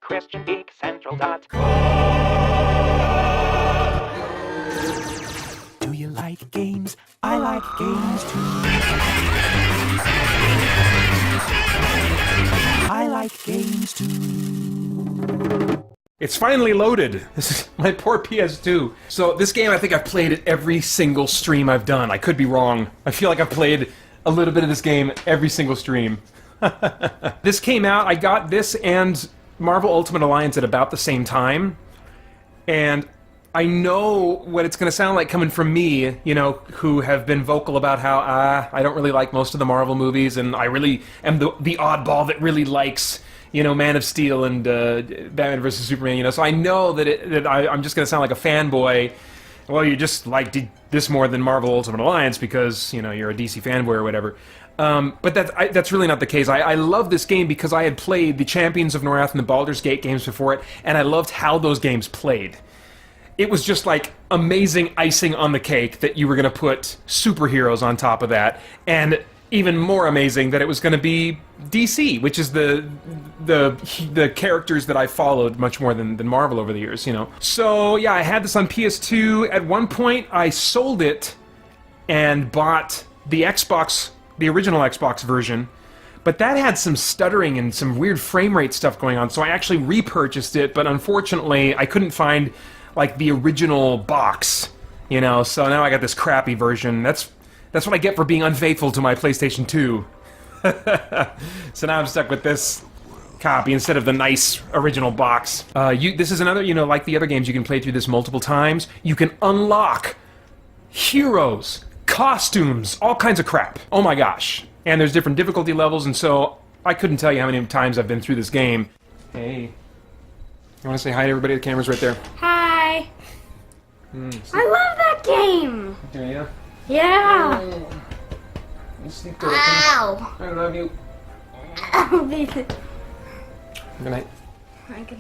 christiangeekcentral.com. Do you like games? I like games too. I like games too. It's finally loaded. This is my poor PS2. So this game, I think I've played at every single stream I've done. I could be wrong. I feel like I've played a little bit of this game every single stream. This came out, I got this and Marvel Ultimate Alliance at about the same time. And I know what it's going to sound like coming from me, you know, who have been vocal about how I don't really like most of the Marvel movies, and I really am the oddball that really likes, you know, Man of Steel and Batman vs. Superman, you know. So I know that I'm just going to sound like a fanboy. Well, you just like this more than Marvel Ultimate Alliance because, you know, you're a DC fanboy or whatever. But that's really not the case. I love this game because I had played the Champions of Norath and the Baldur's Gate games before it, and I loved how those games played. It was just like amazing icing on the cake that you were going to put superheroes on top of that, and even more amazing that it was going to be DC, which is the characters that I followed much more than Marvel over the years, you know. So yeah, I had this on PS2. At one point, I sold it and bought the original Xbox version, but that had some stuttering and some weird frame rate stuff going on, so I actually repurchased it, but unfortunately, I couldn't find like the original box, you know, so now I got this crappy version. That's what I get for being unfaithful to my PlayStation 2. So now I'm stuck with this copy instead of the nice original box. This is another, you know, like the other games, you can play through this multiple times. You can unlock heroes, costumes, all kinds of crap. Oh my gosh. And there's different difficulty levels, and so I couldn't tell you how many times I've been through this game. Hey. You want to say hi to everybody? The camera's right there. Hi. I love that game. Do you? Yeah. You sleep good. Ow. I love you. Good Good night. night.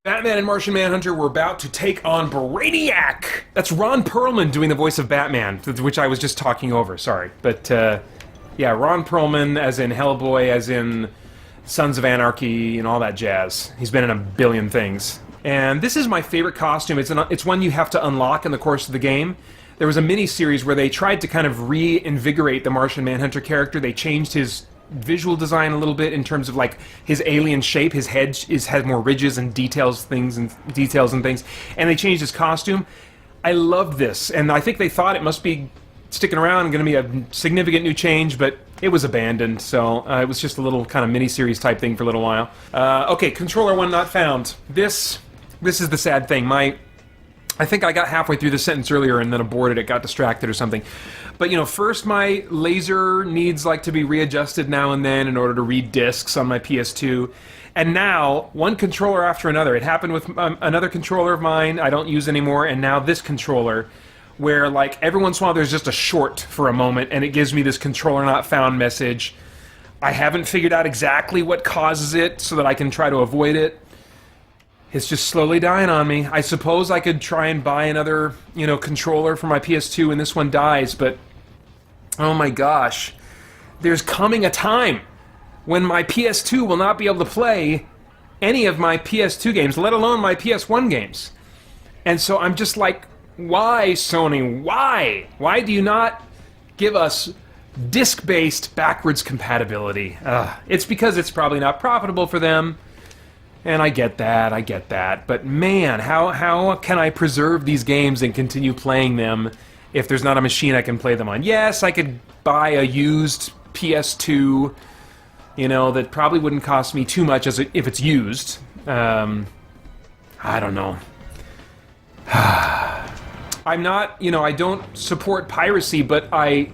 Batman and Martian Manhunter were about to take on Brainiac! That's Ron Perlman doing the voice of Batman, which I was just talking over, sorry. But, yeah, Ron Perlman, as in Hellboy, as in Sons of Anarchy, and all that jazz. He's been in a billion things. And this is my favorite costume. It's one you have to unlock in the course of the game. There was a mini-series where they tried to kind of reinvigorate the Martian Manhunter character. They changed his visual design a little bit in terms of like his alien shape. His head has more ridges and details and things. And they changed his costume. I loved this, and I think they thought it must be sticking around and going to be a significant new change, but it was abandoned. So it was just a little kind of mini-series type thing for a little while. Okay, controller one not found. This is the sad thing. I think I got halfway through the sentence earlier and then aborted it, got distracted or something. But, you know, first my laser needs, like, to be readjusted now and then in order to read discs on my PS2. And now, one controller after another. It happened with another controller of mine I don't use anymore, and now this controller, where, like, every once in a while there's just a short for a moment, and it gives me this controller not found message. I haven't figured out exactly what causes it so that I can try to avoid it. It's just slowly dying on me. I suppose I could try and buy another, you know, controller for my PS2 when this one dies, but oh my gosh. There's coming a time when my PS2 will not be able to play any of my PS2 games, let alone my PS1 games. And so I'm just like, why, Sony? Why? Why do you not give us disc-based backwards compatibility? It's because it's probably not profitable for them. And I get that, but man, how can I preserve these games and continue playing them if there's not a machine I can play them on? Yes, I could buy a used PS2, you know, that probably wouldn't cost me too much if it's used. I don't know. I'm not, you know, I don't support piracy, but I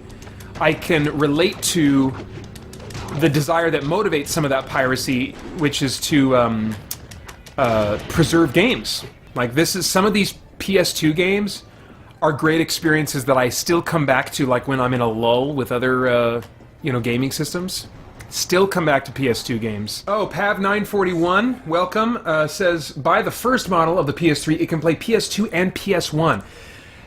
can relate to the desire that motivates some of that piracy, which is to preserve games. Like some of these PS2 games are great experiences that I still come back to, like when I'm in a lull with other, you know, gaming systems. Still come back to PS2 games. Oh, Pav941, welcome, says, buy the first model of the PS3, it can play PS2 and PS1.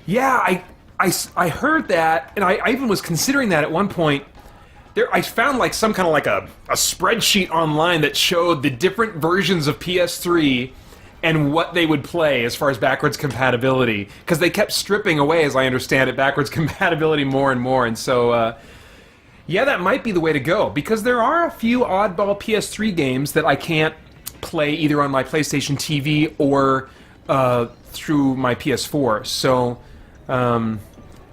Yeah, I heard that, and I even was considering that at one point. I found like some kind of like a spreadsheet online that showed the different versions of PS3 and what they would play as far as backwards compatibility, because they kept stripping away, as I understand it, backwards compatibility more and more, and so yeah, that might be the way to go, because there are a few oddball PS3 games that I can't play either on my PlayStation TV or through my PS4, so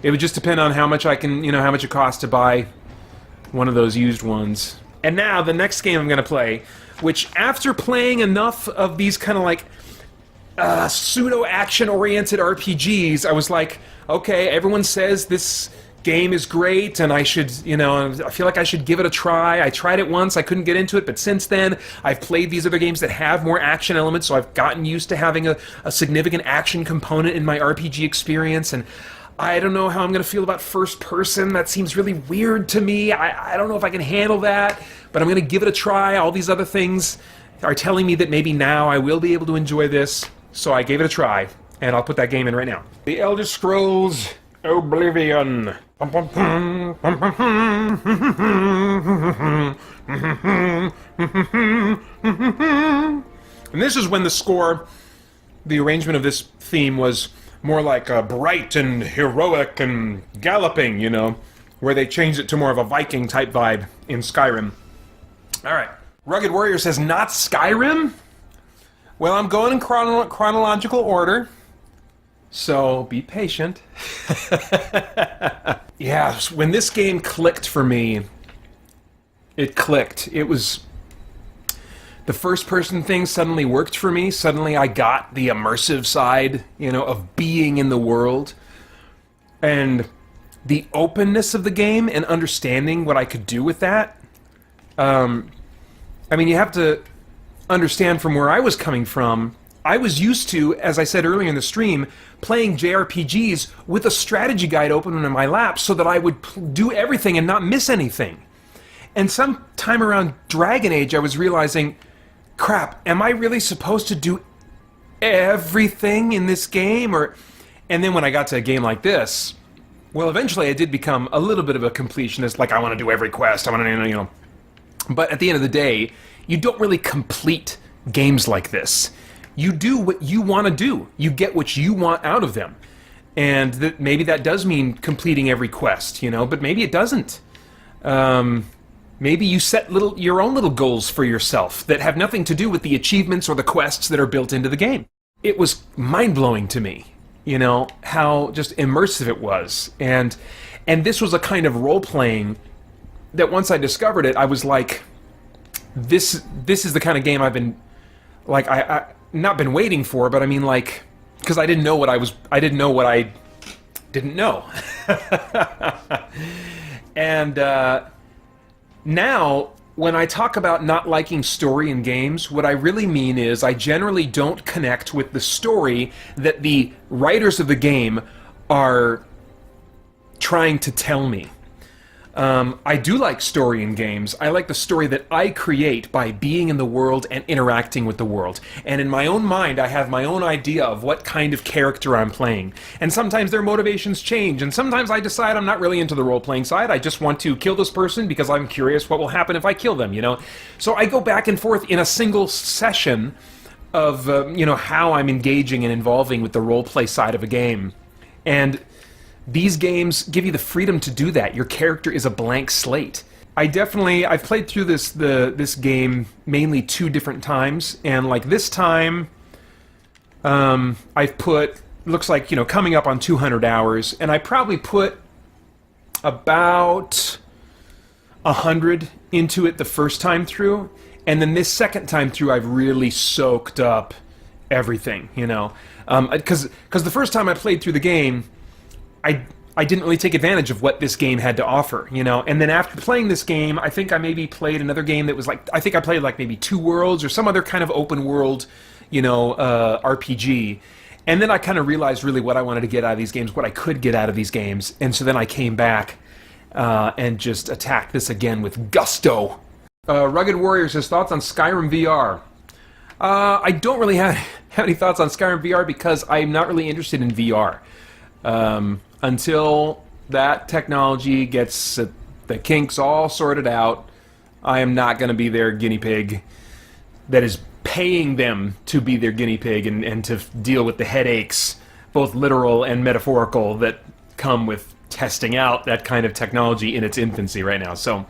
it would just depend on how much I can, how much it costs to buy one of those used ones. And now, the next game I'm going to play, which after playing enough of these kind of like pseudo-action-oriented RPGs, I was like, okay, everyone says this game is great, and I should, I feel like I should give it a try. I tried it once, I couldn't get into it, but since then, I've played these other games that have more action elements, so I've gotten used to having a significant action component in my RPG experience, and I don't know how I'm going to feel about first person. That seems really weird to me. I don't know if I can handle that, but I'm going to give it a try. All these other things are telling me that maybe now I will be able to enjoy this, so I gave it a try, and I'll put that game in right now. The Elder Scrolls Oblivion. And this is when the score, the arrangement of this theme was more like bright and heroic and galloping, where they changed it to more of a Viking type vibe in Skyrim. Alright. Rugged Warrior says, not Skyrim? Well, I'm going in chronological order, so be patient. Yeah, when this game clicked for me, it clicked. It was... The first-person thing suddenly worked for me. Suddenly I got the immersive side, of being in the world. And the openness of the game and understanding what I could do with that. You have to understand from where I was coming from. I was used to, as I said earlier in the stream, playing JRPGs with a strategy guide open in my lap so that I would do everything and not miss anything. And sometime around Dragon Age, I was realizing, crap, am I really supposed to do everything in this game? And then when I got to a game like this, well, eventually I did become a little bit of a completionist, like I want to do every quest, I want to, But at the end of the day, you don't really complete games like this. You do what you want to do. You get what you want out of them. And maybe that does mean completing every quest, but maybe it doesn't. Maybe you set your own little goals for yourself that have nothing to do with the achievements or the quests that are built into the game. It was mind-blowing to me, how just immersive it was. And this was a kind of role-playing that once I discovered it, I was like, this is the kind of game I've been, like, I not been waiting for, but because I didn't know what I didn't know what I didn't know. And now, when I talk about not liking story in games, what I really mean is I generally don't connect with the story that the writers of the game are trying to tell me. I do like story in games. I like the story that I create by being in the world and interacting with the world. And in my own mind, I have my own idea of what kind of character I'm playing. And sometimes their motivations change, and sometimes I decide I'm not really into the role-playing side. I just want to kill this person because I'm curious what will happen if I kill them, So I go back and forth in a single session of, how I'm engaging and involving with the role-play side of a game. And these games give you the freedom to do that. Your character is a blank slate. I've played through this game mainly 2 different times, and like this time, I've put, looks like, coming up on 200 hours, and I probably put about 100 into it the first time through, and then this second time through, I've really soaked up everything, because the first time I played through the game, I didn't really take advantage of what this game had to offer, And then after playing this game, I think I maybe played another game that was like, I think I played like maybe 2 Worlds or some other kind of open world, RPG. And then I kind of realized really what I wanted to get out of these games, what I could get out of these games. And so then I came back and just attacked this again with gusto. Rugged Warrior says, thoughts on Skyrim VR? I don't really have any thoughts on Skyrim VR because I'm not really interested in VR. Until that technology gets the kinks all sorted out. I am not going to be their guinea pig that is paying them to be their guinea pig and to deal with the headaches, both literal and metaphorical, that come with testing out that kind of technology in its infancy right now. So,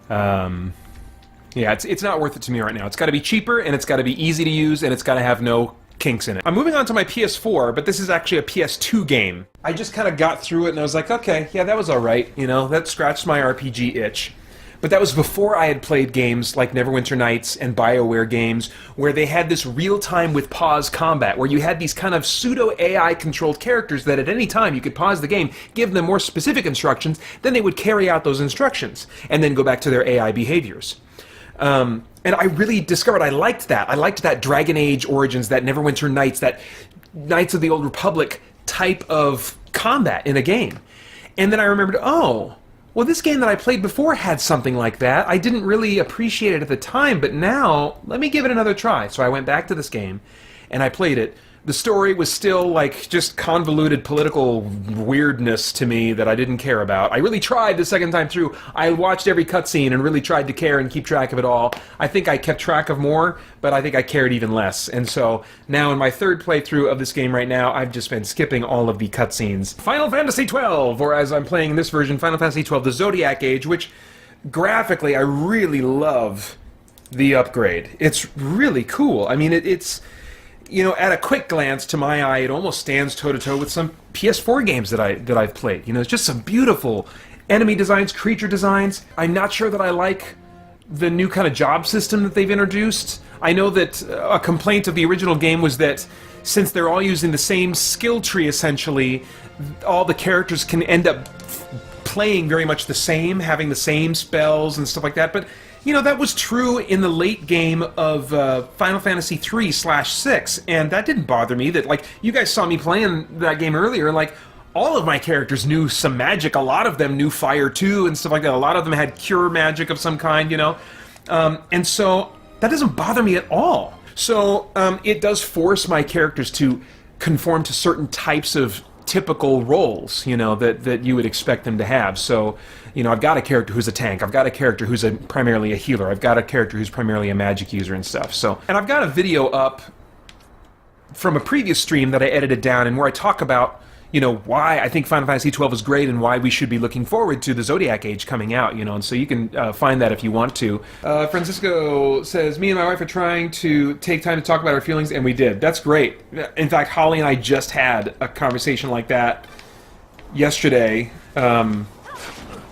yeah, it's not worth it to me right now. It's got to be cheaper, and it's got to be easy to use, and it's got to have no kinks in it. I'm moving on to my PS4, but this is actually a PS2 game. I just kind of got through it, and I was like, okay, yeah, that was all right. You know, that scratched my RPG itch. But that was before I had played games like Neverwinter Nights and BioWare games, where they had this real-time with pause combat, where you had these kind of pseudo-AI-controlled characters that at any time you could pause the game, give them more specific instructions, then they would carry out those instructions, and then go back to their AI behaviors. And I really discovered I liked that. I liked that Dragon Age Origins, that Neverwinter Nights, that Knights of the Old Republic type of combat in a game. And then I remembered, oh, well, this game that I played before had something like that. I didn't really appreciate it at the time, but now, let me give it another try. So I went back to this game, and I played it. The story was still, like, just convoluted political weirdness to me that I didn't care about. I really tried the second time through. I watched every cutscene and really tried to care and keep track of it all. I think I kept track of more, but I think I cared even less. And so, now in my third playthrough of this game right now, I've just been skipping all of the cutscenes. Final Fantasy XII, or as I'm playing in this version, Final Fantasy XII, the Zodiac Age, which, graphically, I really love the upgrade. It's really cool. I mean, it's... You know, at a quick glance, to my eye, it almost stands toe-to-toe with some PS4 games that I've played. You know, it's just some beautiful enemy designs, creature designs. I'm not sure that I like the new kind of job system that they've introduced. I know that a complaint of the original game was that since they're all using the same skill tree, essentially, all the characters can end up playing very much the same, having the same spells and stuff like that. But you know, that was true in the late game of Final Fantasy 3/6, and that didn't bother me. That, like, you guys saw me playing that game earlier, like, all of my characters knew some magic. A lot of them knew fire, too, and stuff like that. A lot of them had cure magic of some kind, you know? And so, that doesn't bother me at all. So, it does force my characters to conform to certain types of typical roles, you know, that you would expect them to have. So, you know, I've got a character who's a tank, I've got a character who's primarily a healer, I've got a character who's primarily a magic user and stuff. So, and I've got a video up from a previous stream that I edited down and where I talk about, you know, why I think Final Fantasy XII is great and why we should be looking forward to the Zodiac Age coming out, you know, and so you can find that if you want to. Francisco says, me and my wife are trying to take time to talk about our feelings, and we did. That's great. In fact, Holly and I just had a conversation like that yesterday.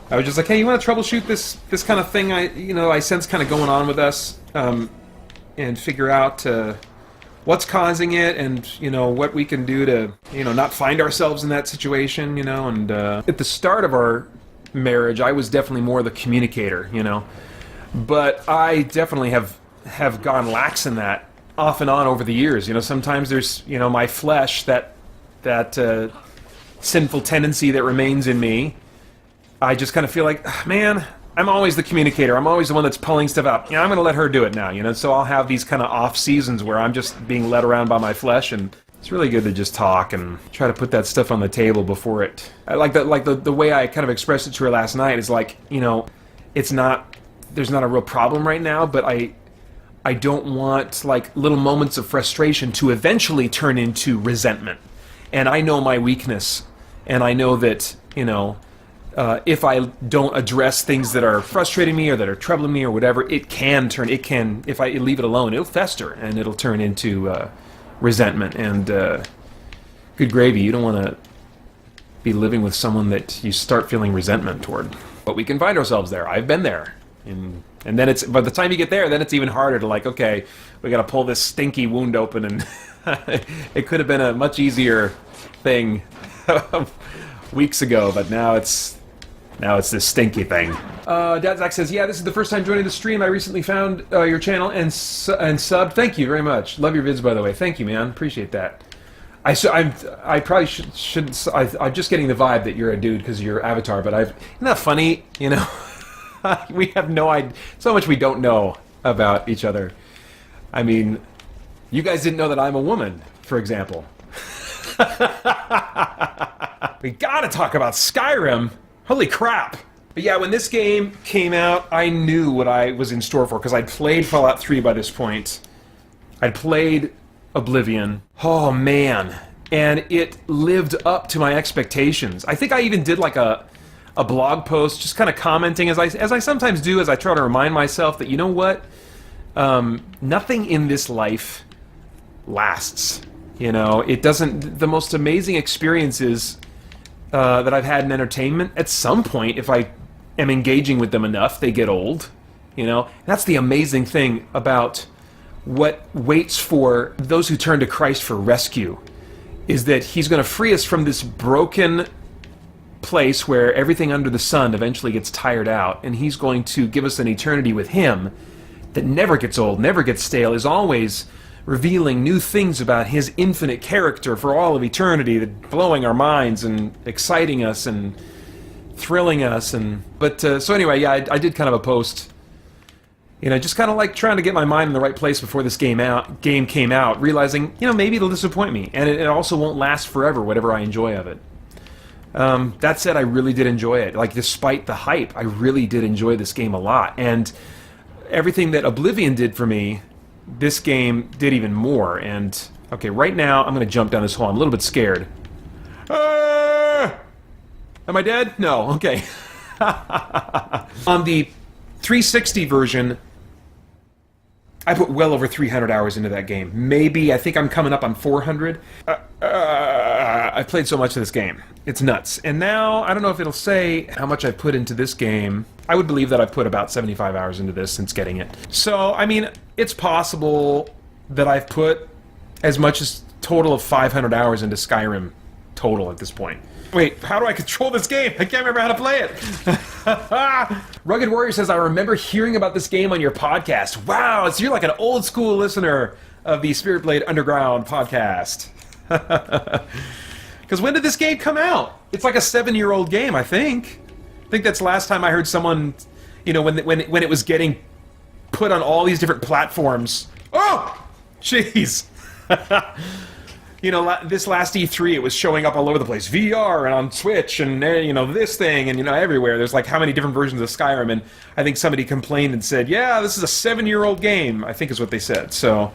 I was just like, hey, you want to troubleshoot this kind of thing I sense kind of going on with us, and figure out what's causing it, and, you know, what we can do to, you know, not find ourselves in that situation, you know, and at the start of our marriage, I was definitely more the communicator, you know, but I definitely have gone lax in that off and on over the years, you know. Sometimes there's, you know, my flesh, that sinful tendency that remains in me. I just kind of feel like, man, I'm always the communicator. I'm always the one that's pulling stuff up. You know, I'm going to let her do it now, you know. So I'll have these kind of off seasons where I'm just being led around by my flesh, and it's really good to just talk and try to put that stuff on the table before it. I like that, like the way I kind of expressed it to her last night is like, you know, there's not a real problem right now, but I don't want like little moments of frustration to eventually turn into resentment. And I know my weakness, and I know that, you know, if I don't address things that are frustrating me or that are troubling me or whatever, if I leave it alone, it'll fester and it'll turn into resentment. And good gravy, you don't want to be living with someone that you start feeling resentment toward. But we can find ourselves there. I've been there. And then by the time you get there, then it's even harder to like, okay, we got to pull this stinky wound open, and it could have been a much easier thing weeks ago, but now it's this stinky thing. Dad Zach says, yeah, this is the first time joining the stream. I recently found your channel and subbed. Thank you very much. Love your vids, by the way. Thank you, man. Appreciate that. I probably shouldn't. I'm just getting the vibe that you're a dude because of your avatar, but isn't that funny? You know, we have no idea. So much we don't know about each other. I mean, you guys didn't know that I'm a woman, for example. We gotta talk about Skyrim. Holy crap! But yeah, when this game came out, I knew what I was in store for, because I'd played Fallout 3 by this point. I'd played Oblivion. Oh, man. And it lived up to my expectations. I think I even did like a blog post, just kind of commenting, as I sometimes do, as I try to remind myself that, you know what? Nothing in this life lasts. You know, it doesn't... The most amazing experiences that I've had in entertainment, at some point, if I am engaging with them enough, they get old. You know? That's the amazing thing about what waits for those who turn to Christ for rescue, is that he's going to free us from this broken place where everything under the sun eventually gets tired out, and he's going to give us an eternity with him that never gets old, never gets stale, is always revealing new things about his infinite character for all of eternity, that blowing our minds and exciting us and thrilling us. So anyway, yeah, I did kind of a post, you know, just kind of like trying to get my mind in the right place before this game came out, realizing, you know, maybe it'll disappoint me, and it also won't last forever, whatever I enjoy of it. That said, I really did enjoy it. Like, despite the hype, I really did enjoy this game a lot, and everything that Oblivion did for me, this game did even more. And okay, right now I'm going to jump down this hole. I'm a little bit scared. Am I dead? No. Okay. On the 360 version, I put well over 300 hours into that game. Maybe, I think I'm coming up on 400. I've played so much of this game. It's nuts. And now, I don't know if it'll say how much I've put into this game. I would believe that I've put about 75 hours into this since getting it. So, I mean, it's possible that I've put as much as total of 500 hours into Skyrim total at this point. Wait, how do I control this game? I can't remember how to play it. Rugged Warrior says, I remember hearing about this game on your podcast. Wow, so you're like an old school listener of the Spirit Blade Underground podcast. Because when did this game come out? It's like a 7-year-old game, I think. I think that's the last time I heard someone, you know, when it was getting put on all these different platforms. Oh! Jeez! You know, this last E3, it was showing up all over the place. VR and on Switch and, you know, this thing and, you know, everywhere. There's like how many different versions of Skyrim, and I think somebody complained and said, yeah, this is a 7-year-old game, I think is what they said. So,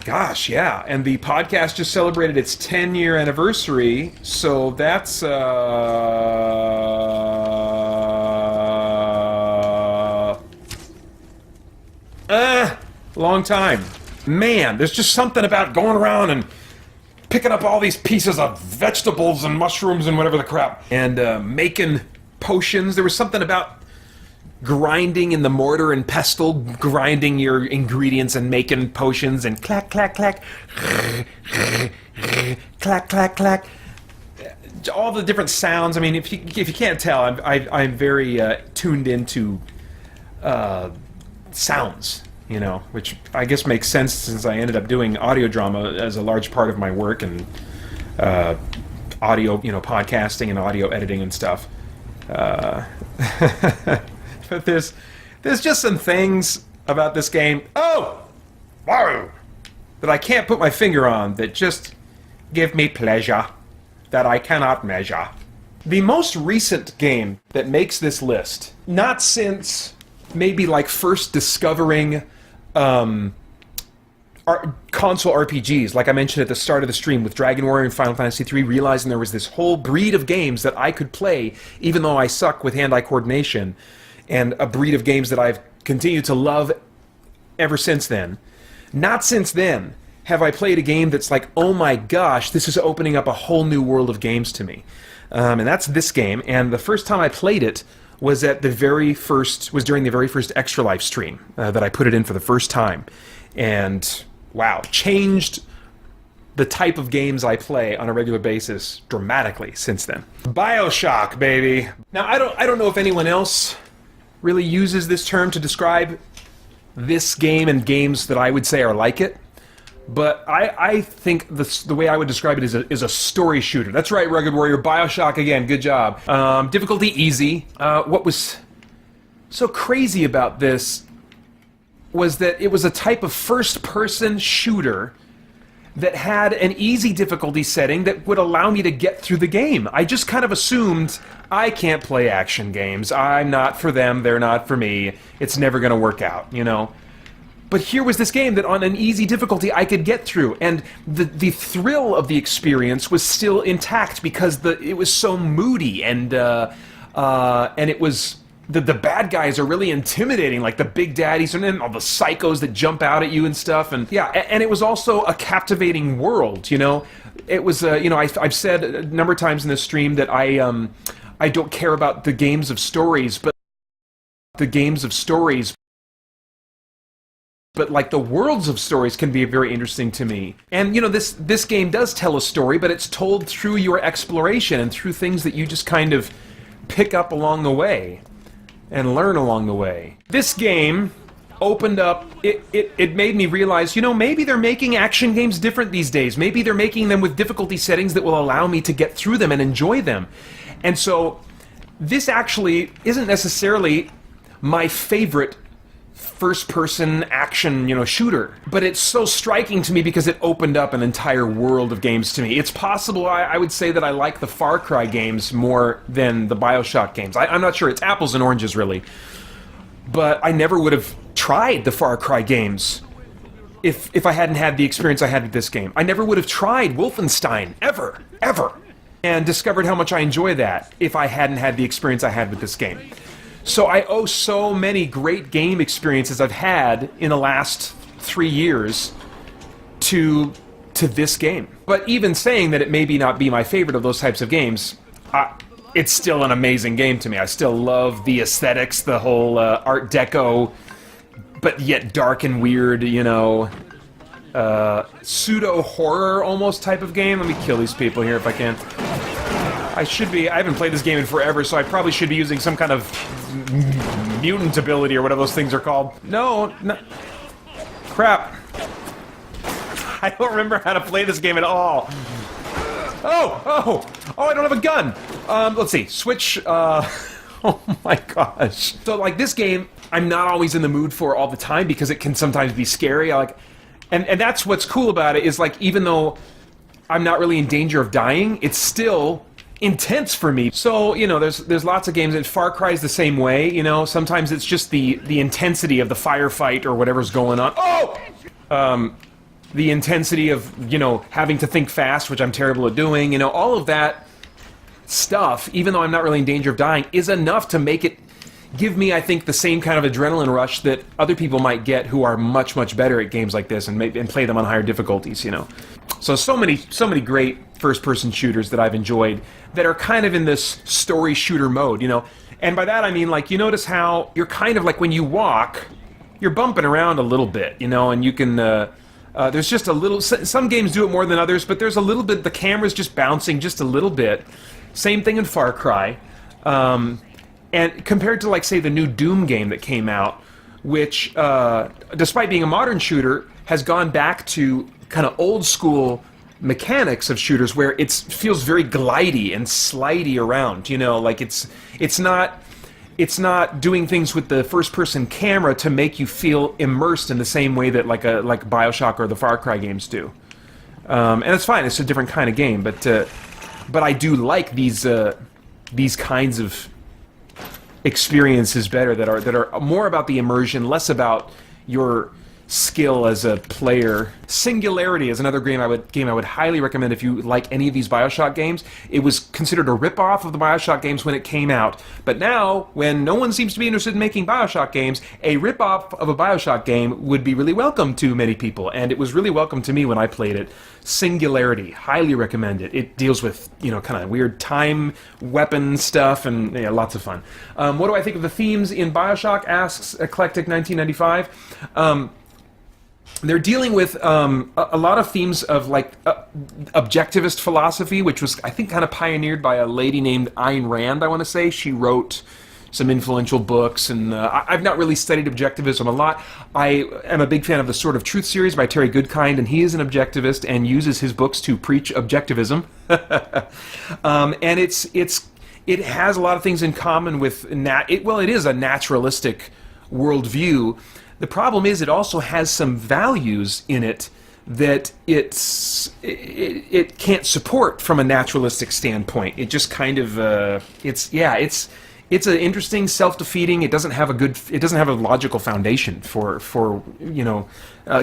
gosh, yeah. And the podcast just celebrated its 10-year anniversary, so that's, long time. Man, there's just something about going around and picking up all these pieces of vegetables and mushrooms and whatever the crap, and making potions. There was something about grinding in the mortar and pestle, grinding your ingredients and making potions, and clack, clack, clack, clack, clack, clack. All the different sounds. I mean, if you can't tell, I'm very tuned into sounds. You know, which I guess makes sense since I ended up doing audio drama as a large part of my work, and audio, you know, podcasting and audio editing and stuff. But there's just some things about this game, that I can't put my finger on, that just give me pleasure that I cannot measure. The most recent game that makes this list, not since maybe like first discovering console RPGs, like I mentioned at the start of the stream with Dragon Warrior and Final Fantasy III, realizing there was this whole breed of games that I could play, even though I suck with hand-eye coordination, and a breed of games that I've continued to love ever since then. Not since then have I played a game that's like, oh my gosh, this is opening up a whole new world of games to me. And that's this game, and the first time I played it was during the very first Extra Life stream that I put it in for the first time, and wow, changed the type of games I play on a regular basis dramatically since then. Bioshock, baby. Now I don't know if anyone else really uses this term to describe this game and games that I would say are like it. But I think the way I would describe it is a story shooter. That's right, Rugged Warrior. Bioshock again. Good job. Difficulty easy. What was so crazy about this was that it was a type of first-person shooter that had an easy difficulty setting that would allow me to get through the game. I just kind of assumed I can't play action games. I'm not for them, they're not for me. It's never going to work out, you know? But here was this game that on an easy difficulty I could get through, and the thrill of the experience was still intact because it was so moody, and it was... The bad guys are really intimidating, like the big daddies and then all the psychos that jump out at you and stuff. And yeah, and it was also a captivating world, you know? It was, you know, I've said a number of times in this stream that I don't care about the games of stories, but like the worlds of stories can be very interesting to me. And you know, this game does tell a story, but it's told through your exploration and through things that you just kind of pick up along the way and learn along the way. This game opened up, it made me realize, you know, maybe they're making action games different these days. Maybe they're making them with difficulty settings that will allow me to get through them and enjoy them. And so this actually isn't necessarily my favorite first-person action, you know, shooter. But it's so striking to me because it opened up an entire world of games to me. It's possible I would say that I like the Far Cry games more than the Bioshock games. I'm not sure. It's apples and oranges, really. But I never would have tried the Far Cry games if I hadn't had the experience I had with this game. I never would have tried Wolfenstein, ever, and discovered how much I enjoy that if I hadn't had the experience I had with this game. So I owe so many great game experiences I've had in the last 3 years to this game. But even saying that it maybe not be my favorite of those types of games, it's still an amazing game to me. I still love the aesthetics, the whole Art Deco, but yet dark and weird, you know, pseudo-horror almost type of game. Let me kill these people here if I can. I haven't played this game in forever, so I probably should be using some kind of mutant ability or whatever those things are called. No, crap. I don't remember how to play this game at all. Oh, I don't have a gun. Let's see, switch, oh my gosh. So like this game, I'm not always in the mood for all the time because it can sometimes be scary. And that's what's cool about it is like, even though I'm not really in danger of dying, it's still intense for me. So, you know, there's lots of games, and Far Cry is the same way, you know. Sometimes it's just the intensity of the firefight or whatever's going on. The intensity of, you know, having to think fast, which I'm terrible at doing, you know, all of that stuff, even though I'm not really in danger of dying, is enough to make it give me, I think, the same kind of adrenaline rush that other people might get who are much, much better at games like this and play them on higher difficulties, you know. So many great first-person shooters that I've enjoyed that are kind of in this story shooter mode, you know. And by that I mean, like, you notice how you're kind of like when you walk, you're bumping around a little bit, you know, and you can, there's just a little, some games do it more than others, but there's a little bit, the camera's just bouncing just a little bit. Same thing in Far Cry. And compared to, like, say, the new Doom game that came out, which, despite being a modern shooter, has gone back to kind of old-school mechanics of shooters where it feels very glidey and slidey around, you know, like it's not doing things with the first-person camera to make you feel immersed in the same way that like Bioshock or the Far Cry games do. And it's fine; it's a different kind of game, but I do like these kinds of experiences better that are more about the immersion, less about your skill as a player. Singularity is another game I would highly recommend if you like any of these Bioshock games. It was considered a rip-off of the Bioshock games when it came out, but now, when no one seems to be interested in making Bioshock games, a rip-off of a Bioshock game would be really welcome to many people, and it was really welcome to me when I played it. Singularity, highly recommend it. It deals with, you know, kind of weird time weapon stuff, and yeah, lots of fun. What do I think of the themes in Bioshock, asks Eclectic 1995. They're dealing with a lot of themes of, like, objectivist philosophy, which was, I think, kind of pioneered by a lady named Ayn Rand, I want to say. She wrote some influential books, and I've not really studied objectivism a lot. I am a big fan of the Sword of Truth series by Terry Goodkind, and he is an objectivist and uses his books to preach objectivism. And it has a lot of things in common with it is a naturalistic worldview. The problem is it also has some values in it that it can't support from a naturalistic standpoint. It just kind of it's an interesting, self-defeating. It doesn't have a logical foundation for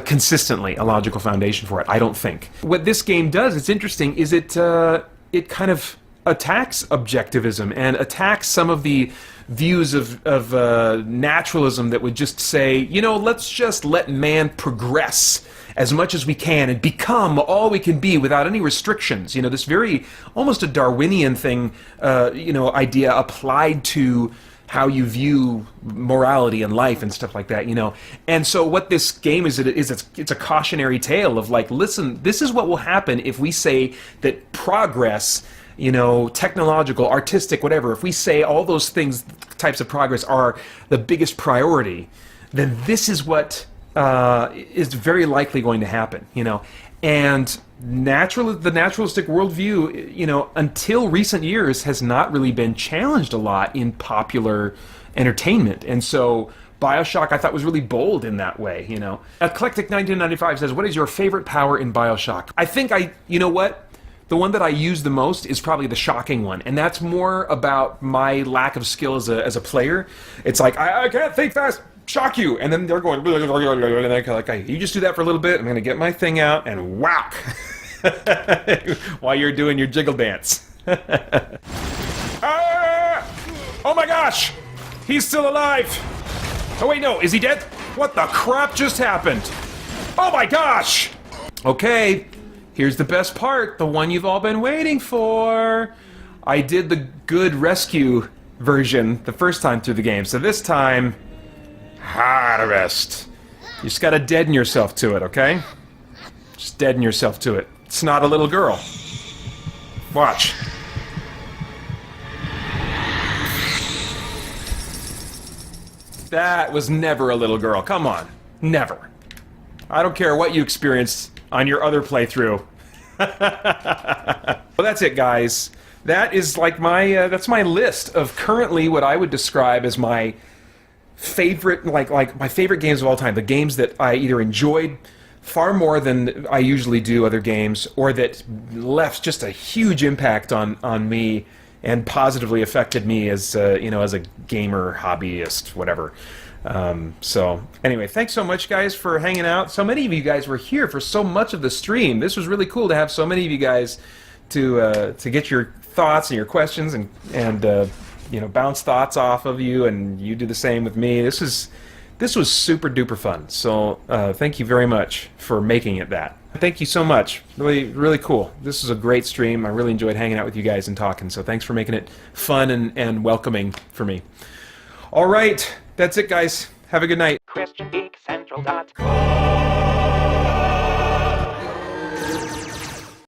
consistently a logical foundation for it. I don't think. What this game does, it's interesting, is it kind of attacks objectivism and attacks some of the views of naturalism that would just say, let's just let man progress as much as we can and become all we can be without any restrictions. This very, almost a Darwinian thing, idea applied to how you view morality and life and stuff like that, And so what this game is it's a cautionary tale of like, listen, this is what will happen if we say that progress, technological, artistic, whatever, if we say all those things, types of progress are the biggest priority, then this is what is very likely going to happen, And the naturalistic worldview, until recent years, has not really been challenged a lot in popular entertainment. And so Bioshock, I thought, was really bold in that way, Eclectic 1995 says, what is your favorite power in Bioshock? I think the one that I use the most is probably the shocking one, and that's more about my lack of skill as a player. It's like, I can't think fast, shock you, and then they're going, and they're like, hey, you just do that for a little bit, I'm going to get my thing out, and whack, while you're doing your jiggle dance. Ah! Oh my gosh, he's still alive. Oh wait, no, is he dead? What the crap just happened? Oh my gosh! Okay. Here's the best part, the one you've all been waiting for. I did the good rescue version the first time through the game, so this time, harvest. You just gotta deaden yourself to it, okay? Just deaden yourself to it. It's not a little girl. Watch. That was never a little girl, come on. Never. I don't care what you experienced on your other playthrough. Well, that's it, guys. That is like that's my list of currently what I would describe as my favorite, like my favorite games of all time. The games that I either enjoyed far more than I usually do other games, or that left just a huge impact on me and positively affected me as as a gamer, hobbyist, whatever. So anyway, thanks so much, guys, for hanging out. So many of you guys were here for so much of the stream. This was really cool to have so many of you guys to get your thoughts and your questions and bounce thoughts off of you, and you do the same with me. This was super duper fun. So thank you very much for making it that. Thank you so much. Really, really cool. This was a great stream. I really enjoyed hanging out with you guys and talking. So thanks for making it fun and welcoming for me. All right. That's it, guys. Have a good night. christiangeekcentral.com